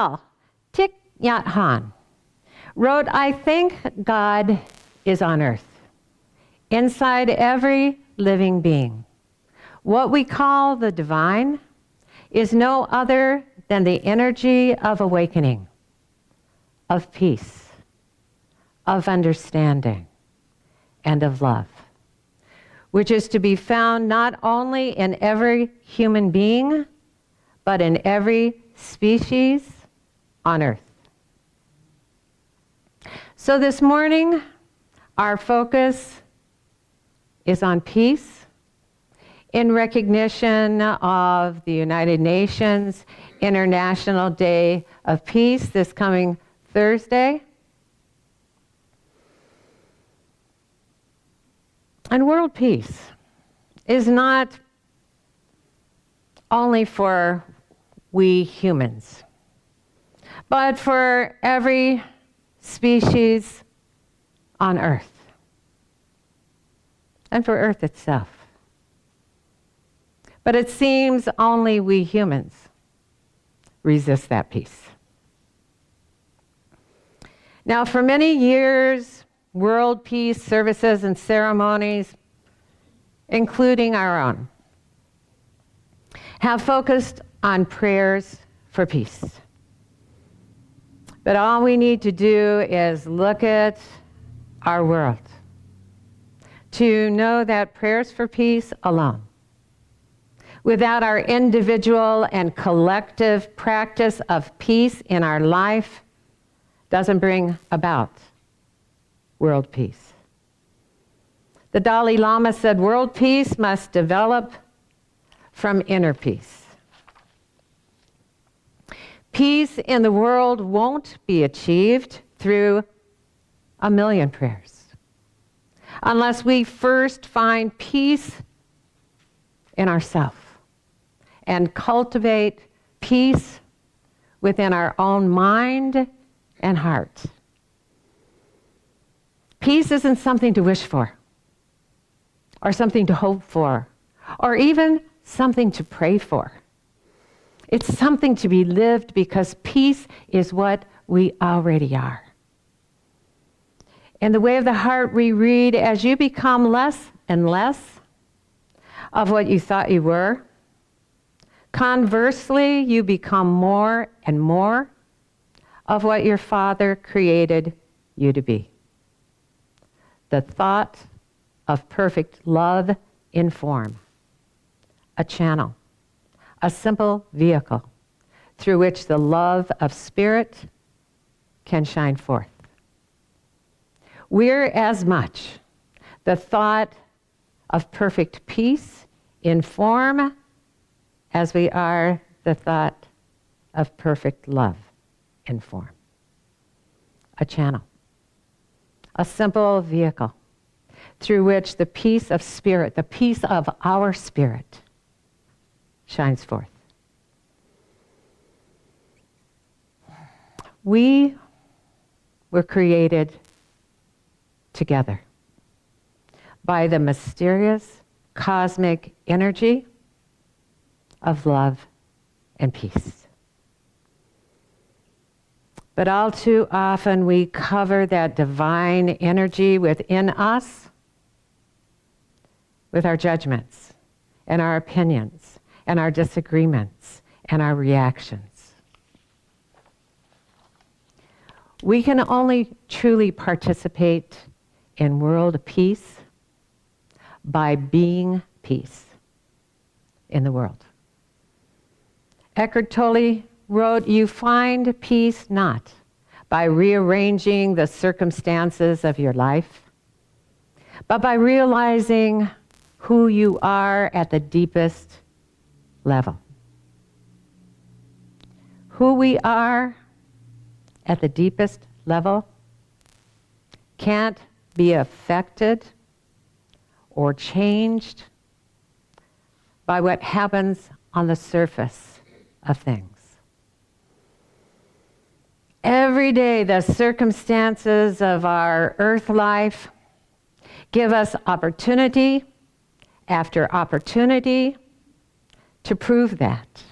Thich Nhat Hanh wrote, "I think God is on earth, inside every living being. What we call the divine is no other than the energy of awakening, of peace, of understanding, and of love, which is to be found not only in every human being, but in every species on earth." So this morning, our focus is on peace in recognition of the United Nations International Day of Peace this coming Thursday. And world peace is not only for we humans, but for every species on Earth and for Earth itself. But it seems only we humans resist that peace. Now, for many years, world peace services and ceremonies, including our own, have focused on prayers for peace. But all we need to do is look at our world to know that prayers for peace alone, without our individual and collective practice of peace in our life, doesn't bring about world peace. The Dalai Lama said world peace must develop from inner peace. Peace in the world won't be achieved through a million prayers unless we first find peace in ourselves and cultivate peace within our own mind and heart. Peace isn't something to wish for, or something to hope for, or even something to pray for. It's something to be lived because peace is what we already are. In the Way of the Heart, we read, as you become less and less of what you thought you were, conversely, you become more and more of what your Father created you to be. The thought of perfect love in form, a channel, a simple vehicle through which the love of Spirit can shine forth. We're as much the thought of perfect peace in form as we are the thought of perfect love in form. A channel, a simple vehicle through which the peace of Spirit, the peace of our spirit, shines forth. We were created together by the mysterious cosmic energy of love and peace. But all too often we cover that divine energy within us with our judgments and our opinions and our disagreements and our reactions. We can only truly participate in world peace by being peace in the world. Eckhart Tolle wrote, "You find peace not by rearranging the circumstances of your life, but by realizing who you are at the deepest level." Who we are at the deepest level can't be affected or changed by what happens on the surface of things. Every day, the circumstances of our earth life give us opportunity after opportunity to prove that,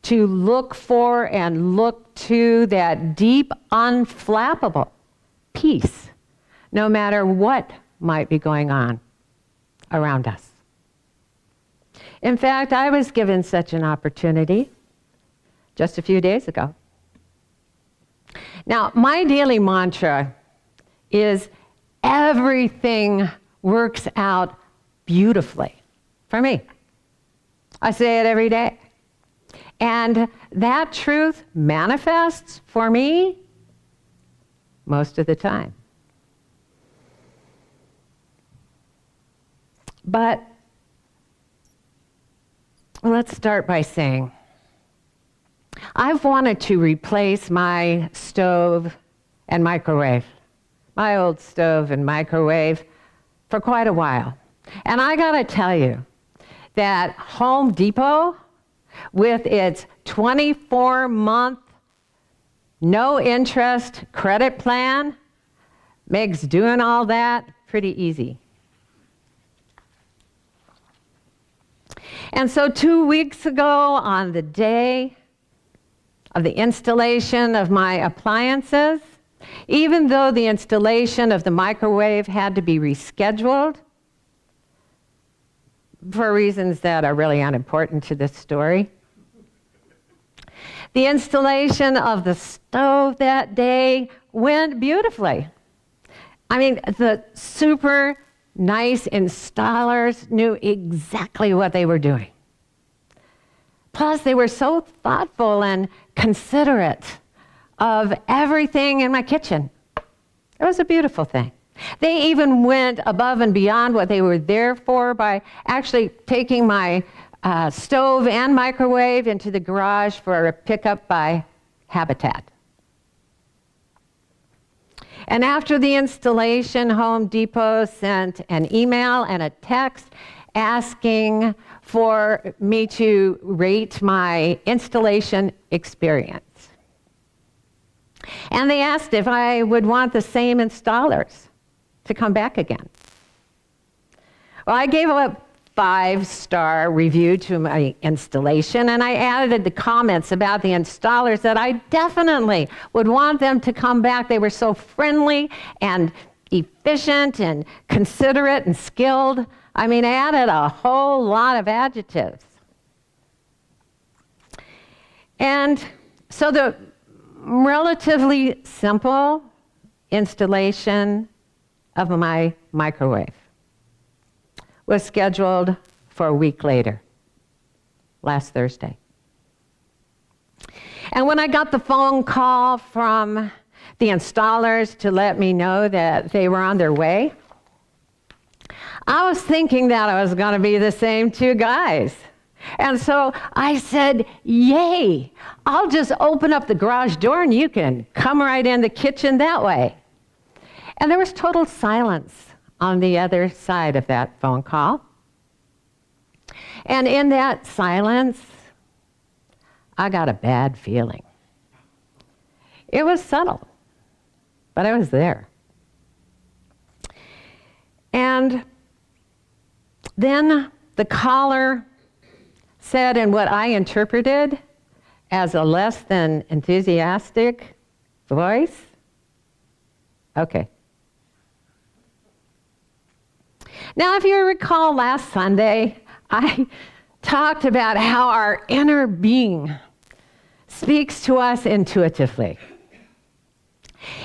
to look for and look to that deep, unflappable peace, no matter what might be going on around us. In fact, I was given such an opportunity just a few days ago. Now, my daily mantra is everything works out beautifully for me. I say it every day. And that truth manifests for me most of the time. But let's start by saying, I've wanted to replace my stove and microwave, my old stove and microwave, for quite a while. And I gotta tell you that Home Depot, with its 24-month no interest credit plan, makes doing all that pretty easy. And so 2 weeks ago, on the day of the installation of my appliances, even though the installation of the microwave had to be rescheduled for reasons that are really unimportant to this story, the installation of the stove that day went beautifully. I mean, the super nice installers knew exactly what they were doing. Plus, they were so thoughtful and considerate of everything in my kitchen. It was a beautiful thing. They even went above and beyond what they were there for by actually taking my stove and microwave into the garage for a pickup by Habitat. And after the installation, Home Depot sent an email and a text asking for me to rate my installation experience. And they asked if I would want the same installers to come back again. Well, I gave a 5-star review to my installation, and I added the comments about the installers that I definitely would want them to come back. They were so friendly and efficient and considerate and skilled. I mean, I added a whole lot of adjectives. And so the relatively simple installation of my microwave was scheduled for a week later, last Thursday. And when I got the phone call from the installers to let me know that they were on their way, I was thinking that I was going to be the same two guys. And so I said, yay, I'll just open up the garage door and you can come right in the kitchen that way. And there was total silence on the other side of that phone call. And in that silence, I got a bad feeling. It was subtle, but I was there. And then the caller said in what I interpreted as a less than enthusiastic voice, okay. Now, if you recall last Sunday, I talked about how our inner being speaks to us intuitively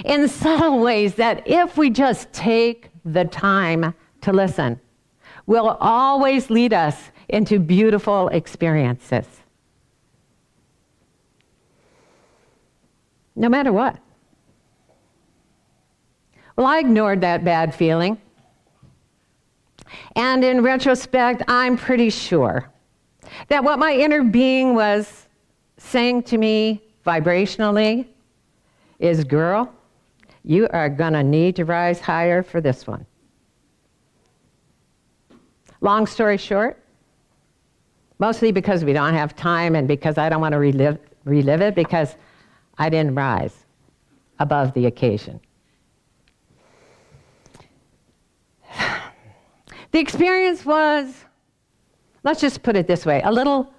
in subtle ways that if we just take the time to listen, will always lead us into beautiful experiences. No matter what. Well, I ignored that bad feeling. And in retrospect, I'm pretty sure that what my inner being was saying to me vibrationally is, girl, you are gonna need to rise higher for this one. Long story short, mostly because we don't have time and because I don't want to relive it, because I didn't rise above the occasion. The experience was, let's just put it this way, a little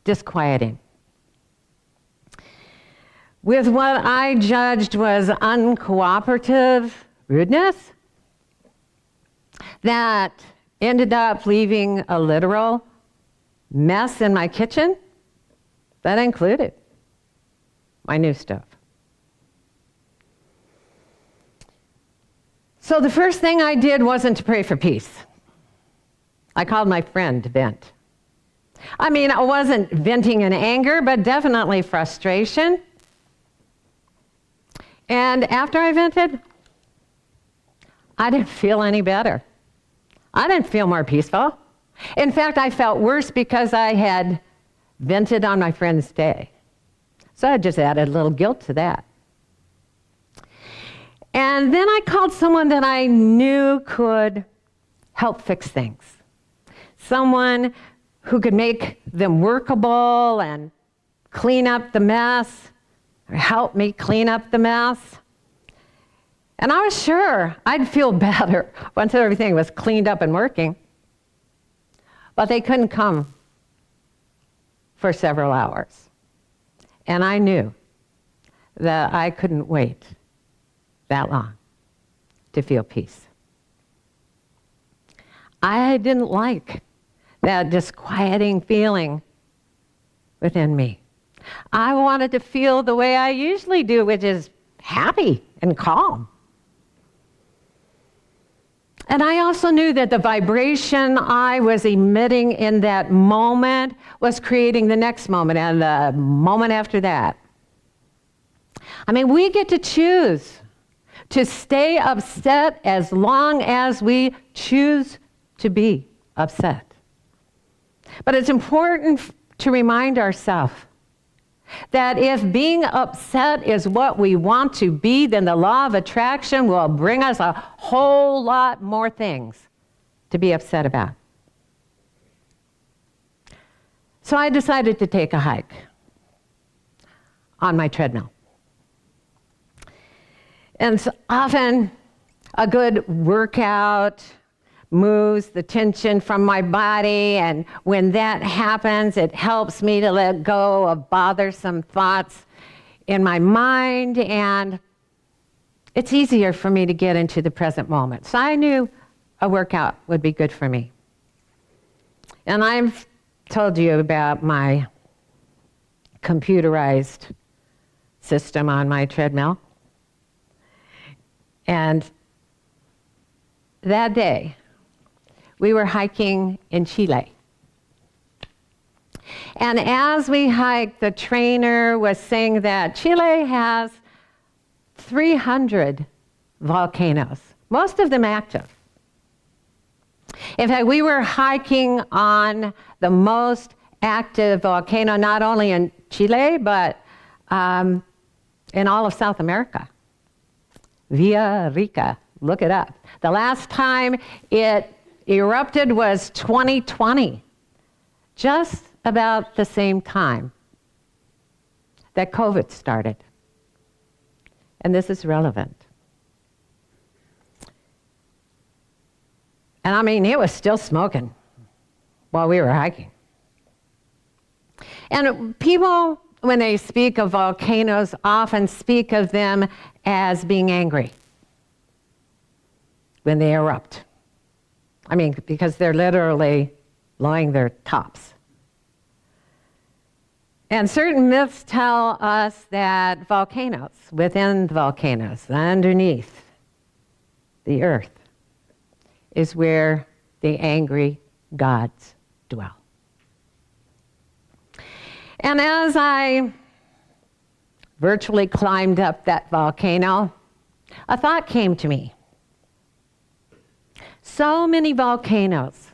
disquieting. with what I judged was uncooperative rudeness that ended up leaving a literal mess in my kitchen. That included my new stove. So the first thing I did wasn't to pray for peace. I called my friend to vent. I mean, I wasn't venting in anger, but definitely frustration. And after I vented, I didn't feel any better. I didn't feel more peaceful. In fact, I felt worse because I had vented on my friend's day. So I just added a little guilt to that. And then I called someone that I knew could help fix things. Someone who could make them workable and clean up the mess, or help me clean up the mess. And I was sure I'd feel better once everything was cleaned up and working. But they couldn't come for several hours. And I knew that I couldn't wait that long to feel peace. I didn't like that disquieting feeling within me. I wanted to feel the way I usually do, which is happy and calm. And I also knew that the vibration I was emitting in that moment was creating the next moment and the moment after that. I mean, we get to choose to stay upset as long as we choose to be upset. But it's important to remind ourselves that if being upset is what we want to be, then the law of attraction will bring us a whole lot more things to be upset about. So I decided to take a hike on my treadmill. And so often a good workout moves the tension from my body, and when that happens, it helps me to let go of bothersome thoughts in my mind, and it's easier for me to get into the present moment. So I knew a workout would be good for me. And I've told you about my computerized system on my treadmill. And that day, we were hiking in Chile. And as we hiked, the trainer was saying that Chile has 300 volcanoes, most of them active. In fact, we were hiking on the most active volcano, not only in Chile, but in all of South America. Villarrica, look it up. The last time it erupted was 2020, just about the same time that COVID started. And this is relevant. And I mean, it was still smoking while we were hiking. And people, when they speak of volcanoes, often speak of them as being angry when they erupt. I mean, because they're literally blowing their tops. And certain myths tell us that volcanoes, within the volcanoes, underneath the earth, is where the angry gods dwell. And as I virtually climbed up that volcano, a thought came to me. So many volcanoes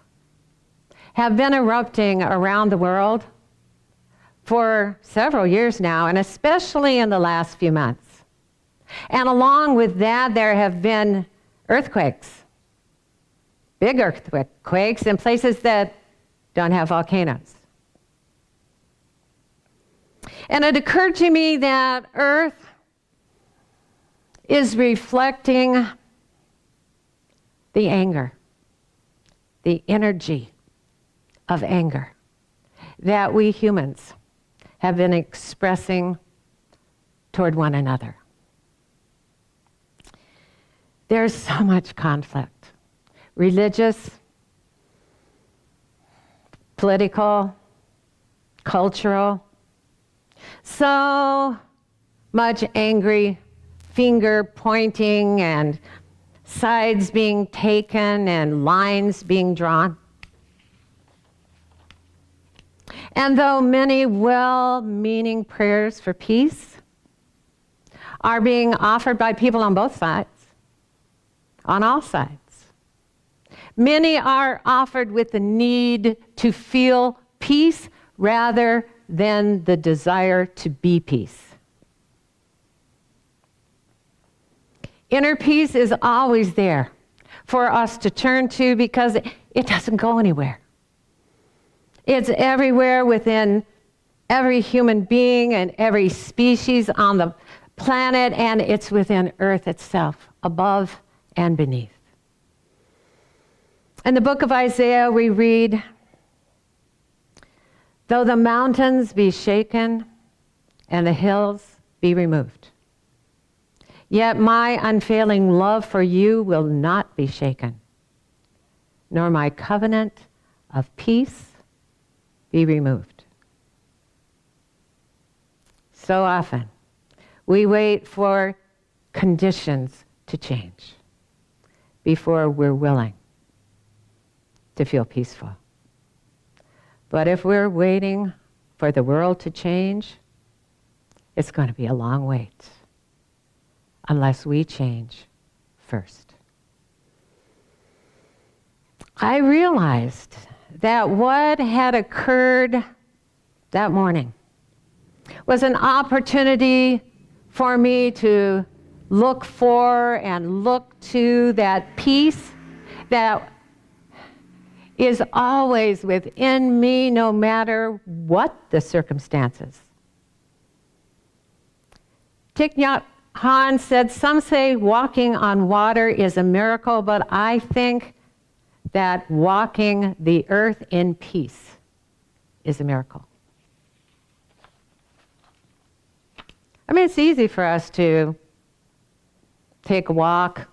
have been erupting around the world for several years now, and especially in the last few months. And along with that, there have been earthquakes, big earthquakes in places that don't have volcanoes. And it occurred to me that Earth is reflecting the anger, the energy of anger that we humans have been expressing toward one another. There's so much conflict. Religious, political, cultural. So much angry finger pointing and sides being taken and lines being drawn. And though many well-meaning prayers for peace are being offered by people on both sides, on all sides, many are offered with the need to feel peace rather than the desire to be peace. Inner peace is always there for us to turn to because it doesn't go anywhere. It's everywhere within every human being and every species on the planet, and it's within Earth itself, above and beneath. In the book of Isaiah, we read, "Though the mountains be shaken and the hills be removed, yet my unfailing love for you will not be shaken, nor my covenant of peace be removed." So often, we wait for conditions to change before we're willing to feel peaceful. But if we're waiting for the world to change, it's going to be a long wait unless we change first. I realized that what had occurred that morning was an opportunity for me to look for and look to that peace that is always within me no matter what the circumstances. Thich Nhat Hanh said, "Some say walking on water is a miracle, but I think that walking the earth in peace is a miracle." I mean, it's easy for us to take a walk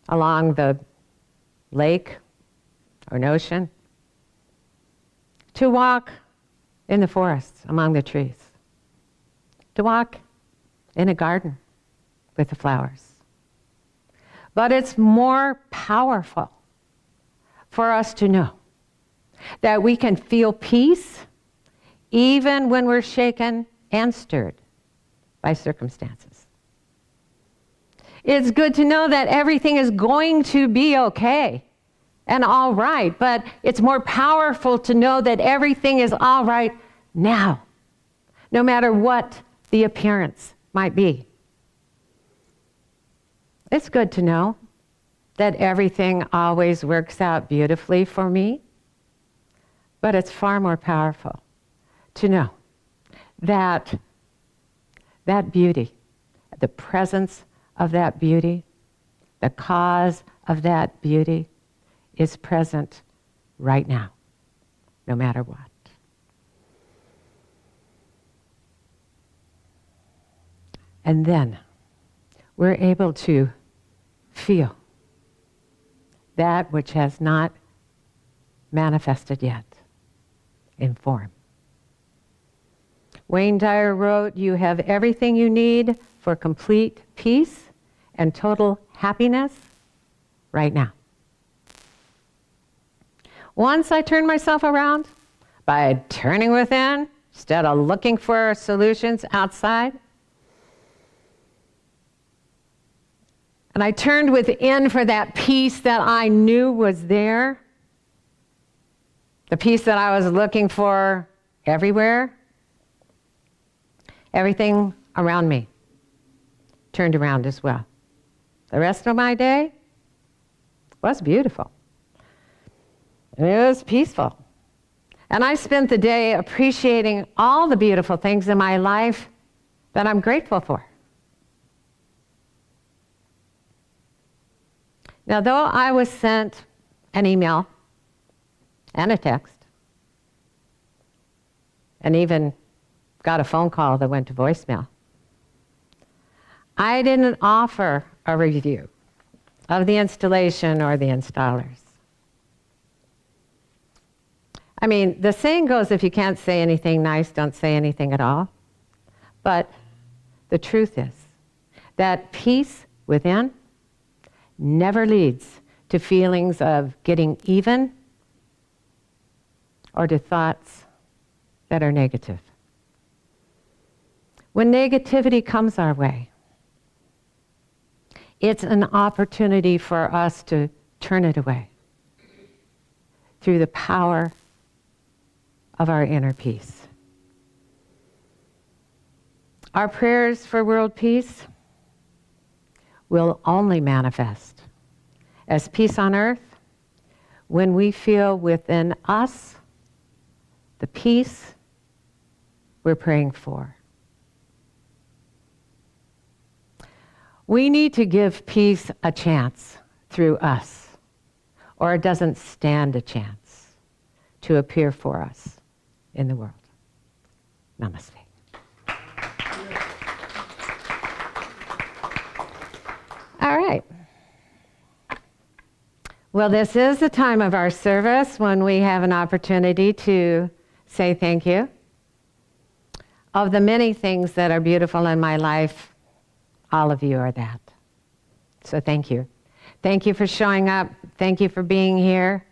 along the lake or an ocean, to walk in the forests among the trees, to walk in a garden with the flowers. But it's more powerful for us to know that we can feel peace even when we're shaken and stirred by circumstances. It's good to know that everything is going to be okay and all right, but it's more powerful to know that everything is all right now, no matter what the appearance might be. It's good to know that everything always works out beautifully for me, but it's far more powerful to know that that beauty, the presence of that beauty, the cause of that beauty is present right now, no matter what. And then we're able to feel that which has not manifested yet in form. Wayne Dyer wrote, "You have everything you need for complete peace and total happiness right now." Once I turned myself around by turning within instead of looking for solutions outside, and I turned within for that peace that I knew was there, the peace that I was looking for everywhere, everything around me turned around as well. The rest of my day was beautiful. And it was peaceful. And I spent the day appreciating all the beautiful things in my life that I'm grateful for. Now, though I was sent an email and a text, and even got a phone call that went to voicemail. I didn't offer a review of the installation or the installers. I mean, the saying goes, if you can't say anything nice, don't say anything at all. But the truth is that peace within never leads to feelings of getting even or to thoughts that are negative. When negativity comes our way, it's an opportunity for us to turn it away through the power of our inner peace. Our prayers for world peace will only manifest as peace on earth when we feel within us the peace we're praying for. We need to give peace a chance through us, or it doesn't stand a chance to appear for us in the world. Namaste. All right. Well, this is the time of our service when we have an opportunity to say thank you. Of the many things that are beautiful in my life, all of you are that. So thank you. Thank you for showing up. Thank you for being here.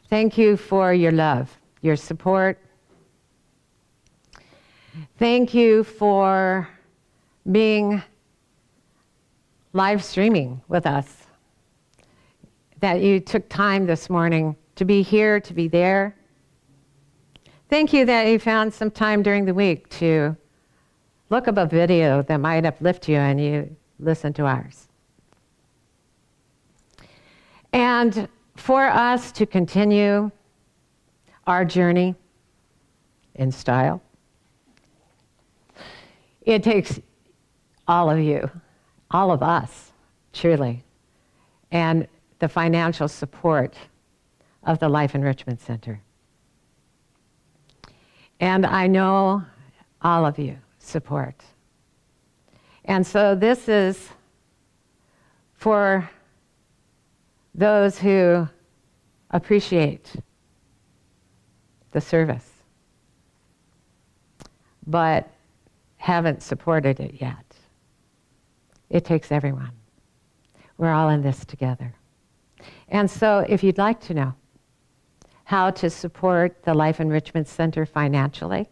Thank you for your love, your support. Thank you for being live streaming with us. That you took time this morning to be here, to be there. Thank you that you found some time during the week to look up a video that might uplift you and you listen to ours. And for us to continue our journey in style, it takes all of you, all of us, truly, and the financial support of the Life Enrichment Center. And I know all of you support. And so this is for those who appreciate the service, but haven't supported it yet. It takes everyone. We're all in this together. And so if you'd like to know how to support the Life Enrichment Center financially,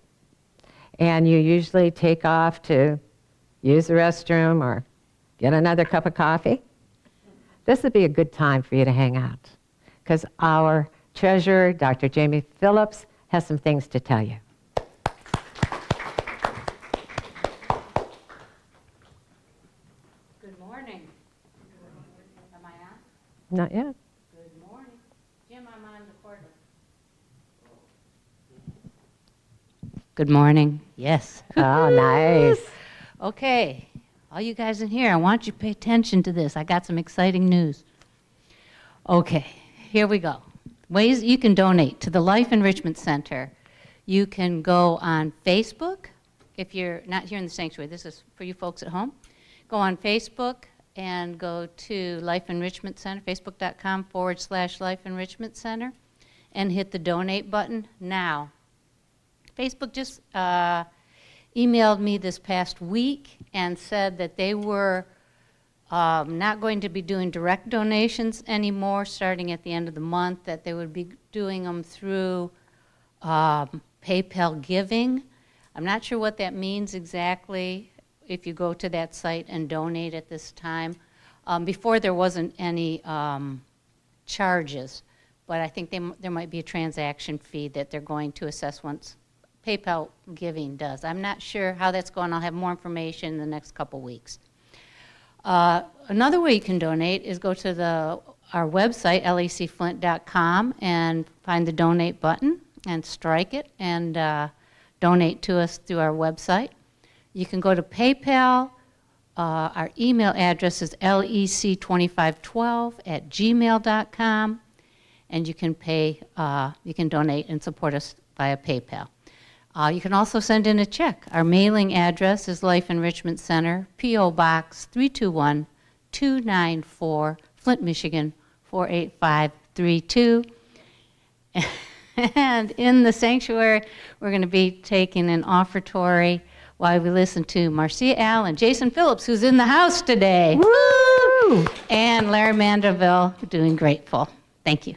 and you usually take off to use the restroom or get another cup of coffee, this would be a good time for you to hang out, because our treasurer, Dr. Jamie Phillips, has some things to tell you. Good morning. Am I on? Not yet. Good morning. Jim, I'm on the cord. Good morning. Yes. Oh, nice. Okay. All you guys in here, I want you to pay attention to this. I got some exciting news. Okay, here we go. Ways you can donate to the Life Enrichment Center. You can go on Facebook. If you're not here in the sanctuary, this is for you folks at home. Go on Facebook and go to Life Enrichment Center, facebook.com/Life Enrichment Center, and hit the donate button now. Facebook just emailed me this past week and said that they were not going to be doing direct donations anymore starting at the end of the month, that they would be doing them through PayPal Giving. I'm not sure what that means exactly if you go to that site and donate at this time. Before there wasn't any charges, but I think there might be a transaction fee that they're going to assess once PayPal Giving does. I'm not sure how that's going. I'll have more information in the next couple weeks. Another way you can donate is go to our website, lecflint.com, and find the donate button and strike it and donate to us through our website. You can go to PayPal. Our email address is lec2512@gmail.com, and you can donate and support us via PayPal. You can also send in a check. Our mailing address is Life Enrichment Center, P.O. Box 321-294, Flint, Michigan 48532. And in the sanctuary, we're going to be taking an offertory while we listen to Marcia Allen, Jason Phillips, who's in the house today, Woo! and Larry Mandeville doing Grateful. Thank you.